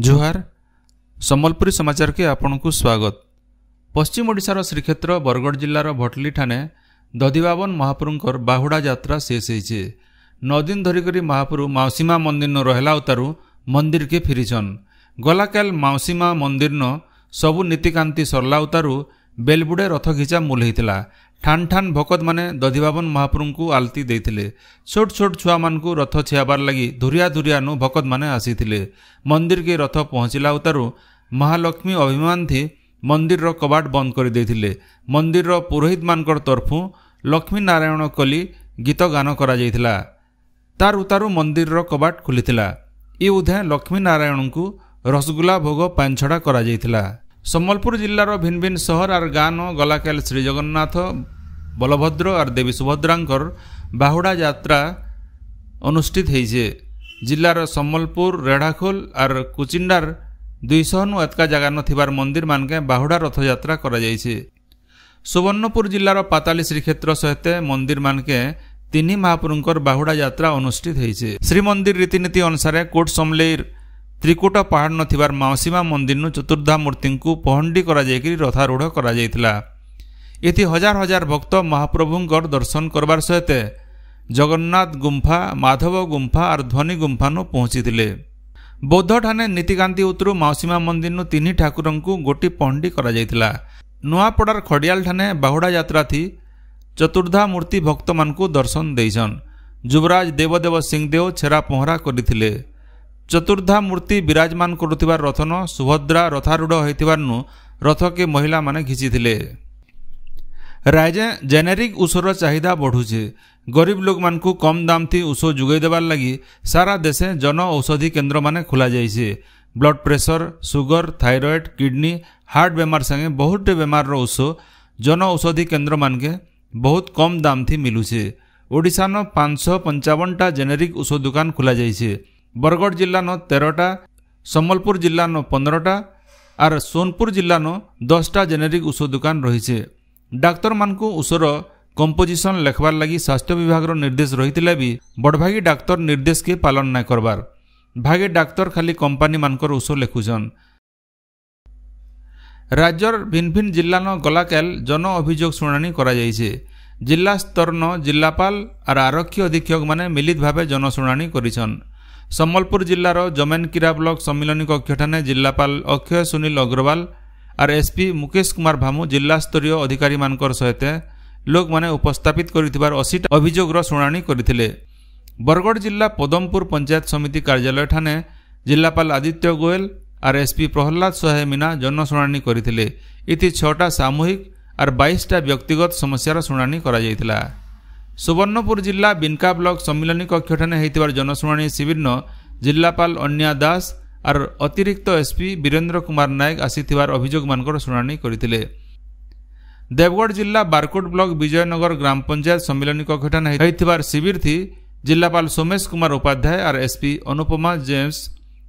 जोहार सम्बलपुरी समाचार के आपन को स्वागत। पश्चिम ओडिशार श्रीक्षेत्र बरगढ़ जिलार भटली ठाणे दधिबाबन महाप्रभुंकर बाहुड़ा यात्रा शेष होइछे। 9 दिन धरिकरी महाप्रभु माउसीमा मंदिर न रहला उतारू मंदिर के फिरिछन। गलाकाल माउसीमा मंदिर न सबु नीतिकांति सरला उतारू बेलबुड़े रथ घिचा मूल होता। ठान ठान भकत माने दधिबाबन महाप्रभु को आलती देथिले। छोट छोट छुआ मान को रथ छियाबार लगी धुरिया धुरिया नु भकत माने आसीथिले। मंदिर के रथ पहुँचला उतारू महालक्ष्मी अभिमान थी मंदिर रो कबाट बंद कर देथिले। मंदिर रो पुरोहित मानकर तरफु लक्ष्मी नारायण कली गीत गान करा जायथिला। तार उतारू मंदिर रो कबाट खुलिथिला। ई उधे लक्ष्मी नारायण को रसगुल्ला भोग पानछड़ा करा जायथिला। सम्बलपुर जिल्लार भिन्न भिन्न सहर और गाँव गलाकाल श्री जगन्नाथ बलभद्र और देवी सुभद्रांकर बाहुड़ा यात्रा अनुष्ठित होइछे। जिल्लार सम्बलपुर रेढ़ाखोल और कुचिंडार 200 नु अतका जगह नथिबार मंदिर मानके बाहुड़ा रथ यात्रा करा जायछे। सुवर्णपुर जिल्लार पाताली श्रीक्षेत्र सहित मंदिर मानके 3 महाप्रभुंकर बाहुड़ा यात्रा अनुष्ठित होइछे। श्रीमंदिर रीतिनीति अनुसार कोट समलेर त्रिकुट पहाड़ नथिबार माउसीमा मंदिर नु चतुर्धा मूर्ति को पहंडी करा जायकरी रथारूढ़ करा जायतिला। इति हजार हजार भक्त महाप्रभुंकर दर्शन करबार सहित जगन्नाथ गुंफा, माधव गुंफा और ध्वनि गुंफा नु पहुंचीथिले। बौद्ध ठाणे नीतिकांति उतरू माउसीमा मंदिर नु 3 ठाकुरं को गोटी पहंडी करा जायतिला। नुआपड़ार खड़ियाल ठाणे बाहुड़ा यात्रा थी चतुर्धा मूर्ति भक्त मान को दर्शन देइछन। युवराज देवदेव सिंहदेव छेरा पहरा करिथिले। चतुर्धा मूर्ति विराजमान करुथिबार रथन सुभद्रा रथारूढ़ होइथिबार नु रथ के महिला माने घिचिथिले। राज्य जेनेरिक ऊसर चाहिदा बढ़ुचे। गरीब लोग मान को कम दाम थी ऊसो जुगै देबार लगी सारा देशे जन औषधि केन्द्र माने खुला जाइछे। Blood pressure, sugar, thyroid, kidney, heart बेमार संगे बहुत बेमार रो ऊसो जन औषधि केन्द्र मानके बहुत कम दाम थी मिलुचे। ओडिशा न 555टा जेनेरिक ऊसो दुकान खुला जाइछे। बरगढ़ जिला न 13टा, सम्बलपुर जिला न 15टा और सोनपुर जिला न 10टा जेनेरिक ऊसो दुकान रही। डाक्तर मान को ऊसर कंपोजिशन लेखबार लगी स्वास्थ्य विभाग निर्देश रही भी बड़भागी डाक्तर निर्देश के पालन न करबार। भागे डाक्तर खाली कंपानी मानकर ऊसो लेखुछन। राज्यर भिन्न भिन्न जिला न गलाकाल जन अभियोग शुणाणी करा जायछे। जिला स्तर न जिलापाल और आरक्षी अधीक्षक माने मिलित भावे जन शुणाणी करिछन। सम्बलपुर जिलार जमेनकिरा ब्लॉक सम्मिलनी कक्ष ठाणे जिलापाल अक्षय सुनील अग्रवाल और एसपी मुकेश कुमार भामु जिला स्तरीय अधिकारी मानकर सहित लोक माने उपस्थापित करिथिबार 80 अभियोगर शुणाणी करिथिले। बरगढ़ जिला पदमपुर पंचायत समिति कार्यालय ठाणे जिलापाल आदित्य गोयल और एसपी प्रहलाद सहाय मीना जन शुणाणी करिथिले। इति 6टा सामूहिक और 22टा व्यक्तिगत समस्यार शुणाणी करा जायतिला। सुवर्णपुर जिला बिनका ब्लॉक सम्मिलनी कक्ष ठाणे होइतिबार जनशुणाणी शिविर न जिलापाल अन्या दास और अतिरिक्त एसपी वीरेंद्र कुमार नायक आसीथिबार अभियोग मानकर शुणाणी करिथिले। देवगढ़ जिला बारकोट ब्लॉक विजयनगर ग्राम पंचायत सम्मिलनी कक्ष ठाणे होइतिबार शिविर थी जिलापाल सोमेश कुमार उपाध्याय और एसपी अनुपमा जेम्स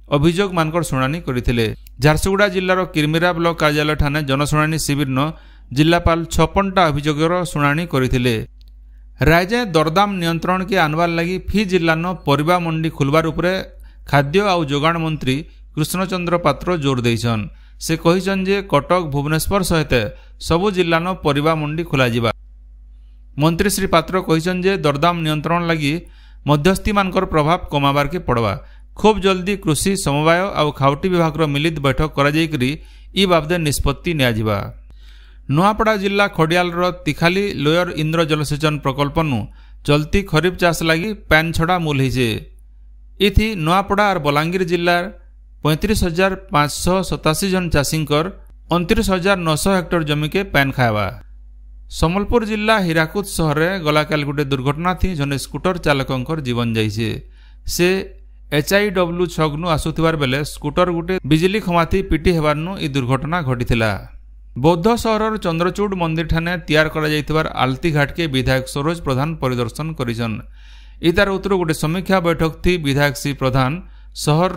अभियोग मानकर शुणाणी करिथिले। झारसुगुड़ा जिलार किरमिरा ब्लॉक कार्यालय ठाणे जनशुणाणी शिविर न जिलापाल 56टा अभियोगर शुणाणी करिथिले। राज्य दरदाम नियंत्रण के आनवार लगी फी जिला न परिबा मंडी खुलबार उपरे खाद्य आउ जोगाण मंत्री कृष्णचंद्र पात्र जोर देइछन। से कहिछन जे कटक भुवनेश्वर सहित सबु जिला न परिबा मंडी खुला जिबा। मंत्री श्री पात्र कहिछन जे दरदाम नियंत्रण लगी मध्यस्थी मानकर प्रभाव कमाबार के पड़वा। खूब जल्दी कृषि समवाय आउ खाउटी विभाग रो मिलित बैठक करा जायकरी ई बाबदे निष्पत्ति निया जिबा। नुआपड़ा जिला खड़ियाल तिखाली लोयर इंद्र जलसेचन प्रकल्प नु चलती खरीफ चाष लगी पैन छड़ा मूल होइछे। इथि नुआपड़ा और बलांगीर जिला 35,587 जन चाषींकर 29,900 हेक्टर जमी के पैन खावा। सम्बलपुर जिला हीराकुद सहर में गलाकाल गोटे दुर्घटना थी जने स्कूटर चालकंकर जीवन जाइछे। से HIW छगनु आसुथिबार बेले स्कूटर गोटे बिजली खमाथी पिटी हेबार नु ई दुर्घटना घटिथिला। बौद्ध सहर चंद्रचूड़ मंदिर ठाणे तैयार करा जायतिबार आलती घाट के विधायक सरोज प्रधान परिदर्शन करिछन। इतार उतरु गोटे समीक्षा बैठक थी विधायक श्री प्रधान सहर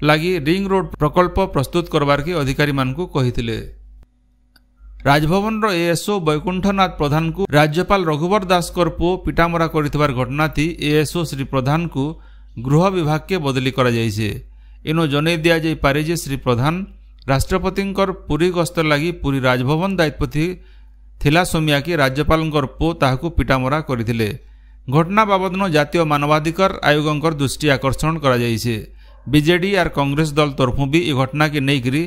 लगी रिंग रोड प्रकल्प प्रस्तुत करबार के अधिकारी मान को कहिथिले। राजभवन रो एएसओ बैकुंठनाथ प्रधान को राज्यपाल रघुवर दास कर पुओ पिटामरा करिथिबार घटना थी एएसओ श्री प्रधान को गृह विभाग के बदली करा जायछे। इनो जनै दिया जाई पारे जे श्री प्रधान राष्ट्रपतिंकर पुरी गस्त लगी पुरी राजभवन दायित्व थिला सोमिया कि राज्यपालंकर पो ताहाकु पिटामरा करथिले। घटना बाबदनो जातीय मानवाधिकार आयोगंकर दृष्टि आकर्षण करा जाइछे। बीजेडी आर कांग्रेस दल तरफु भी ए घटना के नेइकरी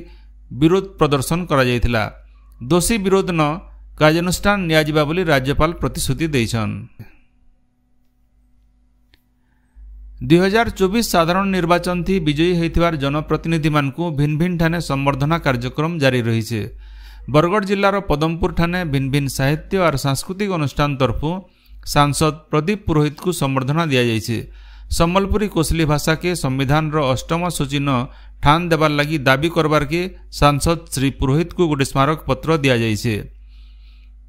विरोध प्रदर्शन करा जाइथिला। दोषी विरोध न कार्यानुष्ठान नियाजिबा बोली राज्यपाल प्रतिश्रुति दैछन। 2024 साधारण निर्वाचन थी विजयी होइथिबार जनप्रतिनिधि मानकु भिन्न भिन्न ठाने संवर्धना कार्यक्रम जारी रहिछे। बरगढ़ जिल्लार पदमपुर ठाने भिन्न भिन्न साहित्य और सांस्कृतिक अनुष्ठान तरफु सांसद प्रदीप पुरोहित को संवर्धना दिया जाइछे। सम्बलपुरी कोसली भाषा के संविधान रो 8म सूची न ठान देबार लगी दाबी करबार के सांसद श्री पुरोहित को गोटे स्मारक पत्र दिया जाइछे।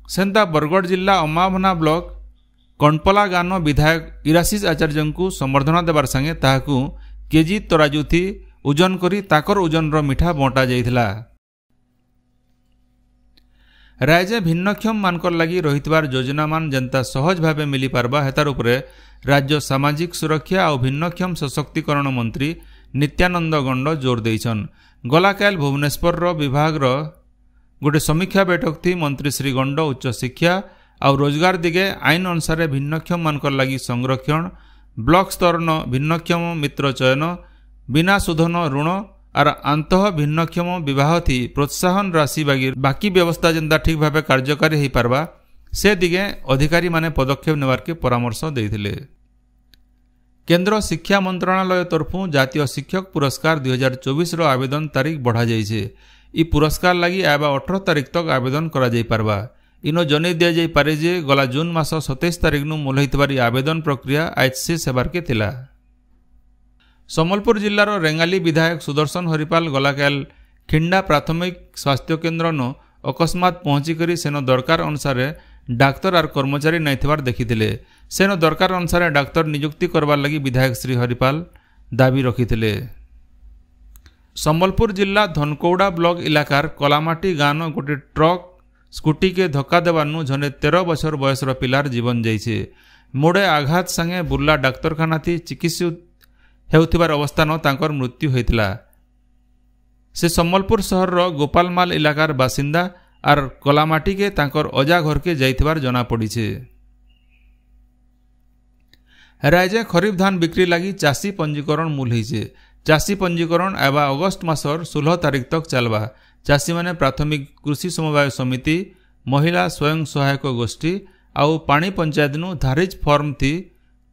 सेंता बरगढ़ जिला अमाभना ब्लॉक कणपला गान विधायक इराशीष आचार्य को संवर्धना देबार संगे ताहाकु केजी तराजू थी ओजन करी ताकर ओजन रो मिठा बंटा जाइथिला। राज्य भिन्नक्षम मानकर लगी रहितबार योजना मान जनता सहज भावे मिली पारबा हेतार उपरे राज्य सामाजिक सुरक्षा और भिन्नक्षम सशक्तिकरण मंत्री नित्यानंद गंड जोर देइछन। गलाकाल भुवनेश्वर विभाग गोटे समीक्षा बैठक थी मंत्री श्री गंड उच्च शिक्षा और रोजगार दिगे आईन अनुसार भिन्नक्षम मानकर लगी संरक्षण ब्लॉक स्तर न भिन्नक्षम मित्र चयन बिना सुधन ऋण और आंतः भिन्नक्षम विवाह थी प्रोत्साहन राशि बाकी व्यवस्था जेंता ठीक भाव कार्यकारी हो पारबा से दिगे अधिकारी माने पदक्षेप नेबार के परामर्श देइथिले। केंद्र शिक्षा मंत्रालय तरफु जातीय शिक्षक पुरस्कार 2024 रो आवेदन तारीख बढ़ा जाइछे। इ पुरस्कार लगी आबा 18 तारीख तक आवेदन करा जाई पारबा। इनो जनै दिया जाई पारे जे गला जून मास 27 तारीख नु मूलहितबारी आवेदन प्रक्रिया आज से सेबार के थिला। सम्बलपुर जिल्लार रेंगाली विधायक सुदर्शन हरिपाल गलाकाल खिंडा प्राथमिक स्वास्थ्य केन्द्र नो अकस्मात पहुंची करी सेनो दरकार अनुसार डाक्तर और कर्मचारी नैथिबार देखिथिले। सेनो दरकार अनुसार डाक्तर नियुक्ति करबार लगी विधायक श्री हरिपाल दाबी रखिथिले। सम्बलपुर जिला धनकौड़ा ब्लॉक इलाकार कलामाटी गान गोटे ट्रक स्कूटी के धक्का देवानु जने 13 वर्षर बयसर पिलार जीवन जाइछे। मोड़े आघात संगे बुर्ला डाक्तरखाना थी चिकित्सित हेउथिबार अवस्थान तांकर मृत्यु होइतिला। से सम्बलपुर सहर रो गोपालमाल इलाकार बासिंदा और कलामाटी के तांकर अजा घर के जाइथिबार जना पड़ीछे। राज्य खरीफ धान बिक्री लगी चाषी पंजीकरण मूल होइछे। चाषी पंजीकरण एवं अगस्त मासर 16 तारीख तक चलवा। चाषी माने प्राथमिक कृषि समवाय समिति महिला स्वयं सहायक गोष्ठी आउ पानी पंचायत नु धारिज फॉर्म थी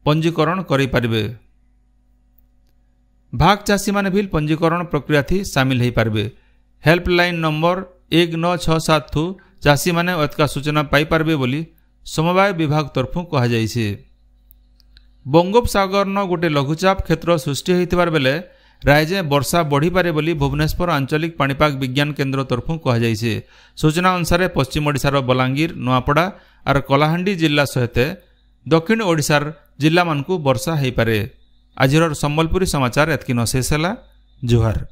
पंजीकरण करि पारिबे। भाग चाषी माने भी पंजीकरण प्रक्रिया थी सामिल हो पारबे। हेल्पलाइन नंबर 1967 थु चाषी माने अतका सूचना पाई पारबे बोली समवाय विभाग तरफु कहा जाइछे। बंगोपसागर न गोटे लघुचाप क्षेत्र सृष्टि होइतिबार बेले राज्य वर्षा बढ़ी पारे बोली भुवनेश्वर आंचलिक पाणीपाग विज्ञान केन्द्र तरफु कहा जाइछे। सूचना अनुसार पश्चिम ओडिशार बलांगीर नुआपड़ा और कलाहांडी जिला सहित दक्षिण ओडिशार जिला मानकु वर्षा हो पारे। आजिर सम्बलपुरी समाचार एतकी न शेष होला। जुहार।